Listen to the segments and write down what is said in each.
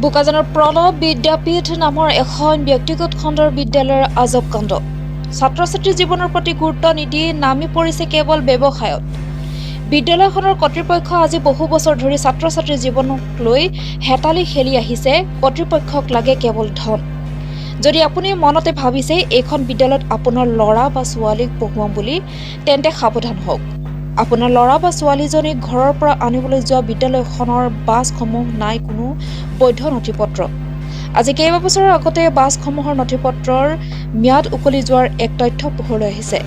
বোকাজানৰ প্ৰণৱ বিদ্যাপীঠ নামৰ এখন ব্যক্তিগত খণ্ডৰ বিদ্যালয়ৰ আজব কাণ্ড। ছাত্ৰ ছাত্ৰীৰ জীৱনৰ প্ৰতি গুৰুত্ব নিদি নামি পৰিছে কেৱল ব্যৱসায়ত। বিদ্যালয়খনৰ কৰ্তৃপক্ষ আজি বহু বছৰ ধৰি ছাত্ৰ ছাত্ৰীৰ জীৱনক লৈ হেতালি খেলি আহিছে। কৰ্তৃপক্ষক লাগে কেৱল ধন। যদি আপুনি মনতে ভাবিছে এইখন বিদ্যালয়ত আপোনাৰ ল'ৰা বা ছোৱালীক পঢ়ুৱাম বুলি, তেন্তে সাৱধান হওক। আপোনাৰ ল'ৰা বা ছোৱালীজনীক ঘৰৰ পৰা আনিবলৈ যোৱা বিদ্যালয়খনৰ বাছসমূহ নাই কোনো বৈধ নথিপত্ৰ। আজি কেইবাবছৰৰ আগতে বাছসমূহৰ নথিপত্ৰৰ ম্যাদ উকলি যোৱাৰ এক তথ্য পোহৰলৈ আহিছে।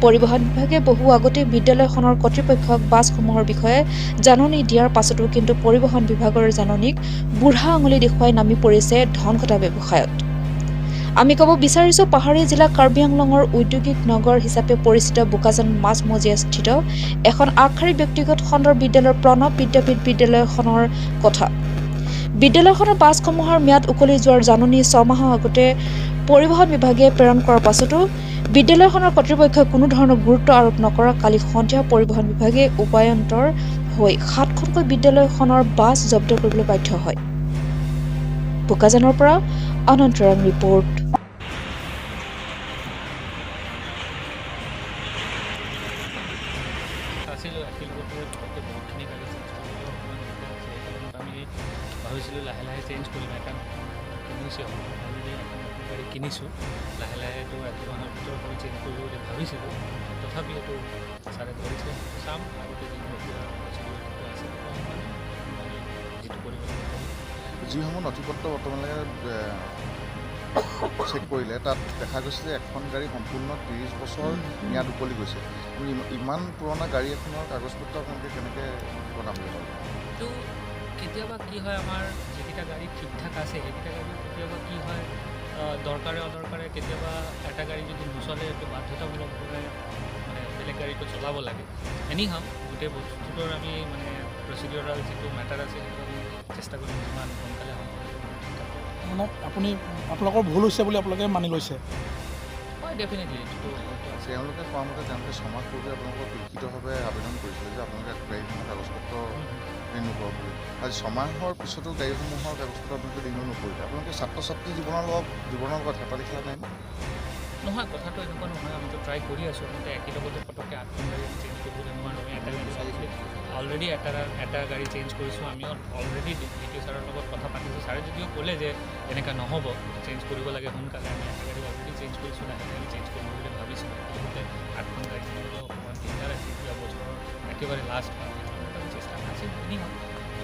পৰিবহণ বিভাগে বহু আগতে বিদ্যালয়খনৰ কৰ্তৃপক্ষক বাছসমূহৰ বিষয়ে জাননী দিয়াৰ পাছতো কিন্তু পৰিবহণ বিভাগৰ জাননীক বুঢ়া আঙুলি দেখুৱাই নামি পৰিছে ধন ঘটা ব্যৱসায়ত। আমি ক'ব বিচাৰিছো, পাহাৰীয়া জিলা কাৰ্বি আংলঙৰ ঔদ্যোগিক নগৰ হিচাপে পৰিচিত বোকাজান মাজমজিয়াস্থিত এখন আগশাৰী ব্যক্তিগত খণ্ডৰ বিদ্যালয়ৰ প্ৰণৱ বিদ্যাপীঠ বিদ্যালয়খনৰ কথা। বিদ্যালয়খনৰ বাছসমূহৰ ম্যাদ উকলি যোৱাৰ জাননী 6 মাহৰ আগতে পৰিবহণ বিভাগে প্ৰেৰণ কৰাৰ পাছতো বিদ্যালয়খনৰ কৰ্তৃপক্ষই কোনো ধৰণৰ গুৰুত্ব আৰোপ নকৰা কালি সন্ধিয়া পৰিবহণ বিভাগে উপায়ন্তৰ হৈ 7খনকৈ বিদ্যালয়খনৰ বাছ জব্দ কৰিবলৈ বাধ্য হয়। বোকাজানৰ পৰা অনন্তৰাম ৰিপৰ্ট। ভাবিছিলোঁ লাহে লাহে চেঞ্জ কৰিম, এখন কিনিছোঁ অলৰেডি এখন গাড়ী কিনিছোঁ। লাহে লাহেতো ৰাতিপুৱাৰ ভিতৰত আমি চেঞ্জ কৰিব বুলি ভাবিছিলোঁ, তথাপি এইটো ছাৰে ধৰিছে। চাম আগতে যিটো এতিয়া প্ৰচিডিউৰটো আছে যিটো কৰিব যিসমূহ নথিপত্ৰ বৰ্তমানলৈকে চেক কৰিলে তাত দেখা গৈছে যে এখন গাড়ী সম্পূৰ্ণ 30 বছৰ ম্যাদ উকলি গৈছে। ইমান পুৰণা গাড়ী এখনৰ কাগজ পত্ৰ আপোনালোকে কেনেকৈ বনাব লাগিব? তো কেতিয়াবা কি হয়, আমাৰ যিকেইটা গাড়ী ঠিক ঠাক আছে সেইকেইটা গাড়ী কেতিয়াবা কি হয়, দৰকাৰে অদৰকাৰে কেতিয়াবা এটা গাড়ী যদি নচলে এইটো বাধ্যতামূলকভাৱে মানে বেলেগ গাড়ীটো চলাব লাগে। এনিহাও গোটেই বস্তুটোৰ আমি মানে প্ৰচিডিউৰাল যিটো মেটাৰ আছে সেইটো আমি চেষ্টা কৰিম যিমান সোনকালে সম্ভৱ। মানে আপোনালোকৰ ভুল হৈছে বুলি আপোনালোকে মানি লৈছে? হয়, ডেফিনেটলি এইটো তেওঁলোকে কোৱা মতে তেওঁলোকে 6 মাহ পূৰ্বে আপোনালোকক লিখিতভাৱে আবেদন কৰিছিলে যে আপোনালোকে গাড়ীসমূহৰ কাগজ পত্ৰ ৰিনিউ কৰক বুলি। আজি 6 মাহৰ পিছতো গাড়ীসমূহৰ কাগজ পত্ৰ আপোনালোকে ৰিনিউ নকৰিলে। আপোনালোকে ছাত্ৰ ছাত্ৰী জীৱনৰ লগত হেতালি খেলা নাই? নহয়, কথাটো এনেকুৱা নহয়। আমিতো ট্ৰাই কৰি আছোঁ। আমি একেই লগতে পটককৈ 8খন গাড়ী চেঞ্জ কৰিব নোৱাৰোঁ। আমি এটা গাড়ী অলৰেডি এটা গাড়ী চেঞ্জ কৰিছোঁ। আমি অলৰেডি DTO ছাৰৰ লগত কথা পাতিছোঁ। ছাৰে যদিও ক'লে যে এনেকুৱা নহ'ব, চেঞ্জ কৰিব লাগে সোনকালে, আমি এটা গাড়ী অলৰেডি চেঞ্জ কৰিছোঁ, লাহে লাহে চেঞ্জ কৰিব বুলি ভাবিছিলোঁ। লগতে 8খন গাড়ী কিনিবলৈ অকণমান দিগদাৰ আছে। এতিয়া বছৰৰ একেবাৰে লাষ্ট আমি চেষ্টা নাছিল হওক,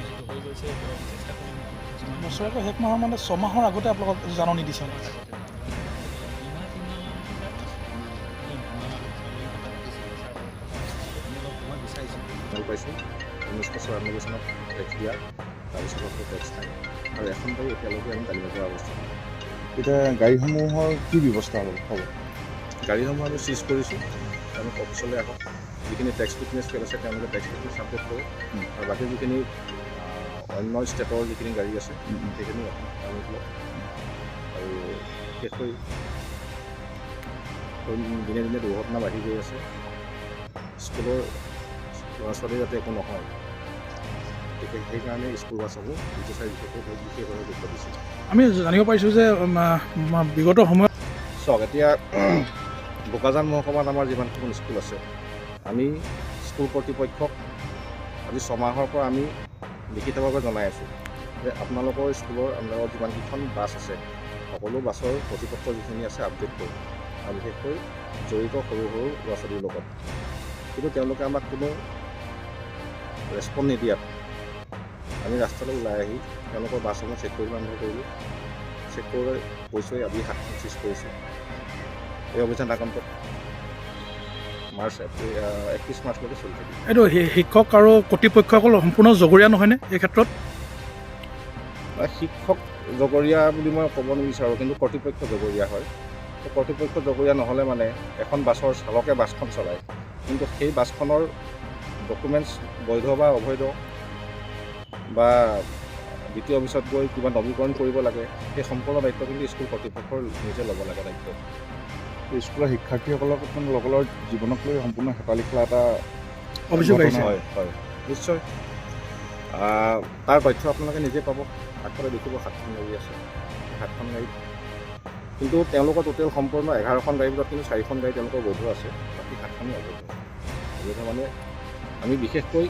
যিটো হৈ গৈছে সেইটো আমি চেষ্টা কৰিম। বছৰটো শেষ মাহৰ মানে 6 মাহৰ আগতে আপোনালোকক জাননী দিছে? পাইছোঁ 1994 চনত টেক্স দিয়া, তাৰপিছত টেক্স নাই, আৰু এখন গাড়ী এতিয়ালৈকে আমি তালিকা কৰা অৱস্থা। এতিয়া গাড়ীসমূহৰ কি ব্যৱস্থা হ'ব? গাড়ীসমূহ আমি চিজ কৰিছোঁ। তেওঁলোক অফিচলৈ আহক, যিখিনি টেক্স ফিটনেছ ফেল আছে তেওঁলোকে টেক্স ফিটনেছ আপডেট কৰক, আৰু বাকী যিখিনি অন্য ষ্টেটৰ যিখিনি গাড়ী আছে সেইখিনি তেওঁলোক লওক। আৰু বিশেষকৈ দিনে দিনে দুৰ্ঘটনা বাঢ়ি গৈ আছে। স্কুলৰ ল'ৰা ছোৱালী যাতে একো নহয়, গতিকে সেইকাৰণে স্কুল বাছসমূহ বিশেষভাৱে গুৰুত্ব দিছে। আমি জানিব পাৰিছোঁ যে বিগত সময়ত চাওক, এতিয়া বোকাজান মহকুমাত আমাৰ যিমানখন স্কুল আছে, আমি স্কুল কৰ্তৃপক্ষক আজি 6 মাহৰ পৰা আমি লিখিতভাৱে জনাই আছোঁ যে আপোনালোকৰ স্কুলৰ আণ্ডাৰত যিমানকেইখন বাছ আছে সকলো বাছৰ নথিপত্ৰ যিখিনি আছে আপডেট কৰোঁ, আৰু বিশেষকৈ জড়িত সৰু সৰু ল'ৰা ছোৱালীৰ লগত। কিন্তু তেওঁলোকে আমাক কোনো ৰেচপন্স নিদিয়াত আমি ৰাস্তালৈ ওলাই আহি তেওঁলোকৰ বাছসমূহ চেক কৰিব আৰম্ভ কৰিলোঁ। চেক কৰি কৈছোঁ আমি 7খন চিজ কৰিছোঁ। এই অভিযান আগন্তুক 31 মাৰ্চলৈকে চলি থাকিব। এইটো শিক্ষক আৰু কৰ্তৃপক্ষসকল সম্পূৰ্ণ জগৰীয়া নহয়নে এই ক্ষেত্ৰত? শিক্ষক জগৰীয়া বুলি মই ক'ব নিবিচাৰোঁ, কিন্তু কৰ্তৃপক্ষ জগৰীয়া হয়। কৰ্তৃপক্ষ জগৰীয়া নহ'লে মানে এখন বাছৰ চালকে বাছখন চলায়, কিন্তু সেই বাছখনৰ ডকুমেণ্টছ বৈধ বা অবৈধ বা দ্বিতীয় অফিচত গৈ কিবা নৱীকৰণ কৰিব লাগে, সেই সম্পূৰ্ণ দায়িত্ব কিন্তু স্কুল কৰ্তৃপক্ষৰ নিজে ল'ব লাগে দায়িত্ব। স্কুলৰ শিক্ষাৰ্থীসকলক লোকসকলৰ জীৱনক লৈ সম্পূৰ্ণ হেতালি খেলা এটা অভিযোগ আহিছে। হয় হয়, নিশ্চয়। তাৰ তথ্য আপোনালোকে নিজে পাব। আগফালে দেখিব 7খন গাড়ী আছে, 7খন গাড়ী, কিন্তু তেওঁলোকৰ টোটেল সম্পূৰ্ণ 11খন গাড়ীৰ ভিতৰত কিন্তু 4খন গাড়ী তেওঁলোকৰ বৈধ আছে, বাকী 7খনেই অবৈধ। অবৈধ মানে আমি বিশেষকৈ